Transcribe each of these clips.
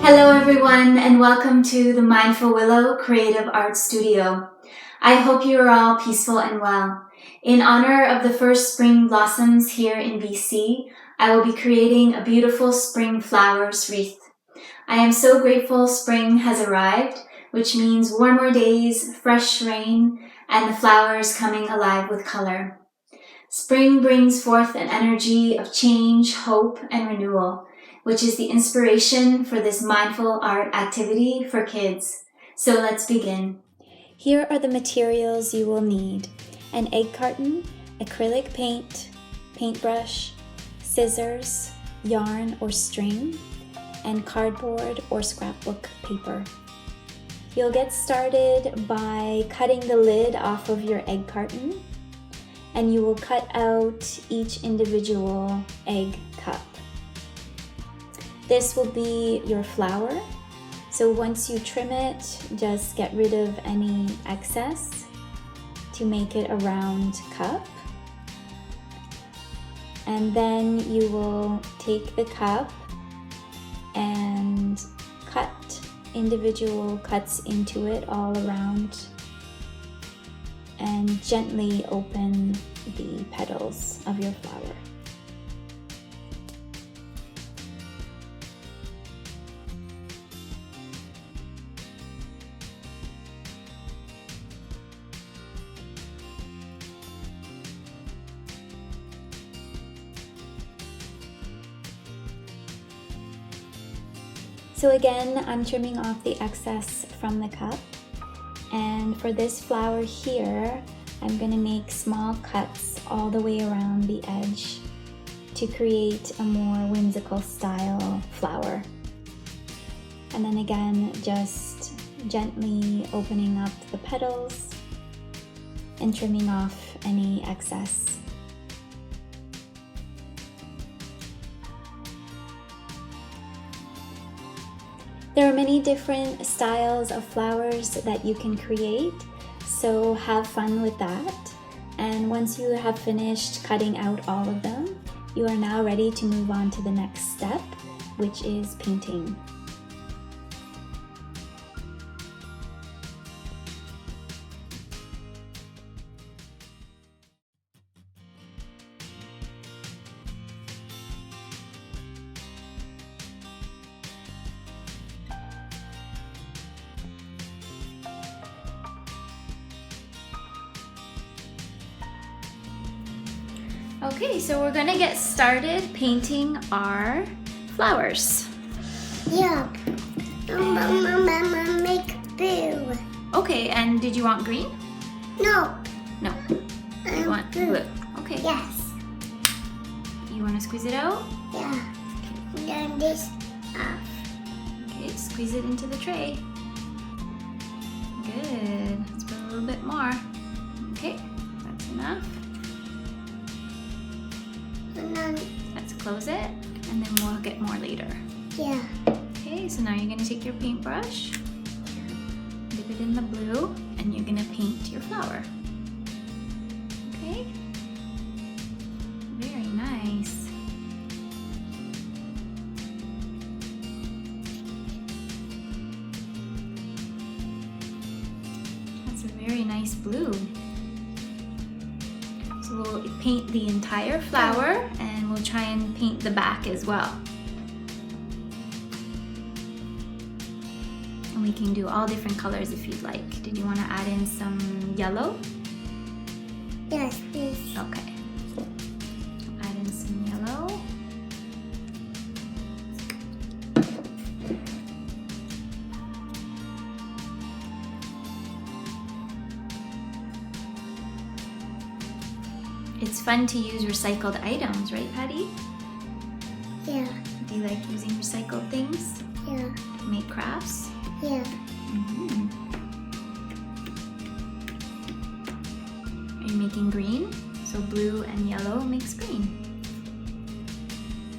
Hello everyone, and welcome to the Mindful Willow Creative Art Studio. I hope you are all peaceful and well. In honor of the first spring blossoms here in BC, I will be creating a beautiful spring flowers wreath. I am so grateful spring has arrived, which means warmer days, fresh rain, and the flowers coming alive with color. Spring brings forth an energy of change, hope, and renewal, which is the inspiration for this mindful art activity for kids. So let's begin. Here are the materials you will need: an egg carton, acrylic paint, paintbrush, scissors, yarn or string, and cardboard or scrapbook paper. You'll get started by cutting the lid off of your egg carton, and you will cut out each individual egg cup. This will be your flower. So once you trim it, just get rid of any excess to make it a round cup. And then you will take the cup and cut individual cuts into it all around and gently open the petals of your flower. So again, I'm trimming off the excess from the cup. And for this flower here, I'm going to make small cuts all the way around the edge to create a more whimsical style flower. And then again, just gently opening up the petals and trimming off any excess. There are many different styles of flowers that you can create, so have fun with that. And once you have finished cutting out all of them, you are now ready to move on to the next step, which is painting. Okay, so we're gonna get started painting our flowers. Yeah. Mama, make blue. Okay, and did you want green? No. No. You want blue. Okay. Yes. You wanna squeeze it out? Yeah. Then this off. Okay, squeeze it into the tray. Good. Let's put a little bit more. Okay, that's enough. And then, Let's close it, and then we'll get more later. yeah. Okay, so now you're gonna take your paintbrush, dip it in the blue, and you're gonna paint your flower. Okay? Very nice. That's a very nice blue. So we'll paint the entire flower, and we'll try and paint the back as well. And we can do all different colors if you'd like. Did you want to add in some yellow? Yes, please. Okay. Add in some yellow. It's fun to use recycled items, right, Patty? Yeah. Do you like using recycled things Yeah. to make crafts? Yeah. Mm-hmm. Are you making green? So blue and yellow makes green.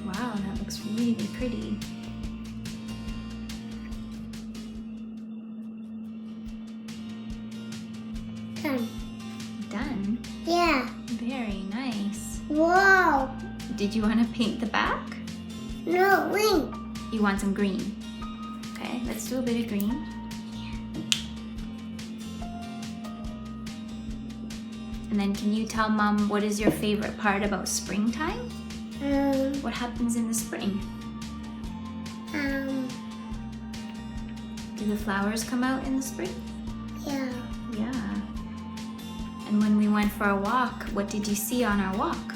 Wow, that looks really pretty. Done. Done? Yeah. Very nice. Wow. Did you want to paint the back? No, wing. You want some green? Okay, let's do a bit of green. And then can you tell Mom what is your favorite part about springtime? What happens in the spring? Do the flowers come out in the spring? Yeah. Yeah. And when we went for a walk, what did you see on our walk?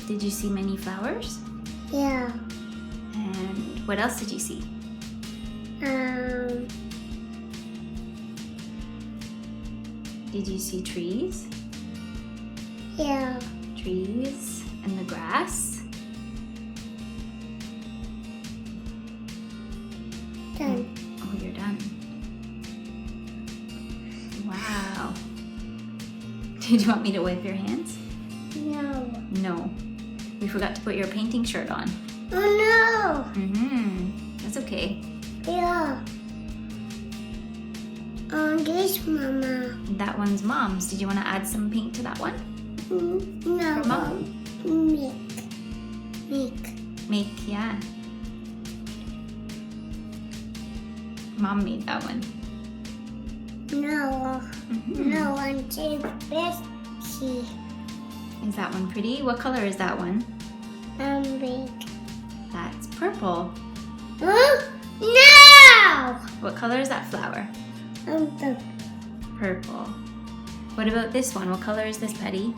Did you see many flowers? Yeah. And what else did you see? Did you see trees? Yeah. Trees and the grass? Done. Oh, you're done. Wow. Did you want me to wipe your hands? No. No. We forgot to put your painting shirt on. Oh That's okay. no. Yeah. On this, Mama. That one's Mom's. Did you want to add some paint to that one? No. For Mom? Make, yeah. Mom made that one. No. No one say best. See. Is that one pretty? What color is that one? Big. That's purple. No! What color is that flower? The Purple. What about this one? What color is this, Petty?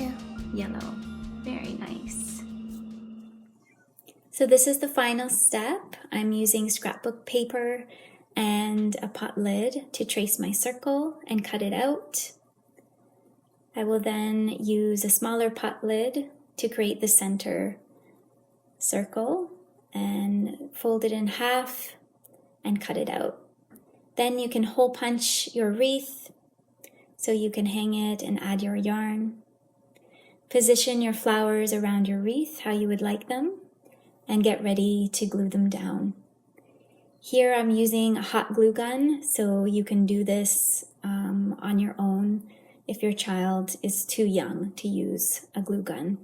little. Yellow. Very nice. So this is the final step. I'm using scrapbook paper and a pot lid to trace my circle and cut it out. I will then use a smaller pot lid to create the center circle and fold it in half and cut it out. Then you can hole punch your wreath so you can hang it and add your yarn. Position your flowers around your wreath how you would like them and get ready to glue them down. Here I'm using a hot glue gun, so you can do this on your own if your child is too young to use a glue gun.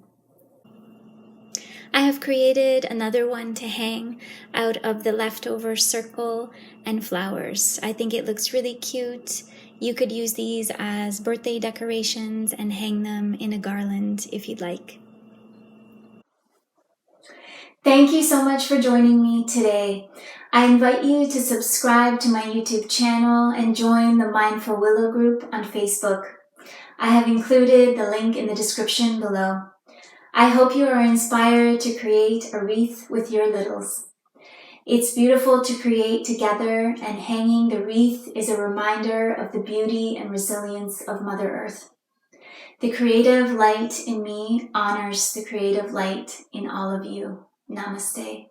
I have created another one to hang out of the leftover circle and flowers. I think it looks really cute. You could use these as birthday decorations and hang them in a garland if you'd like. Thank you so much for joining me today. I invite you to subscribe to my YouTube channel and join the Mindful Willow group on Facebook. I have included the link in the description below. I hope you are inspired to create a wreath with your littles. It's beautiful to create together, and hanging the wreath is a reminder of the beauty and resilience of Mother Earth. The creative light in me honors the creative light in all of you. Namaste.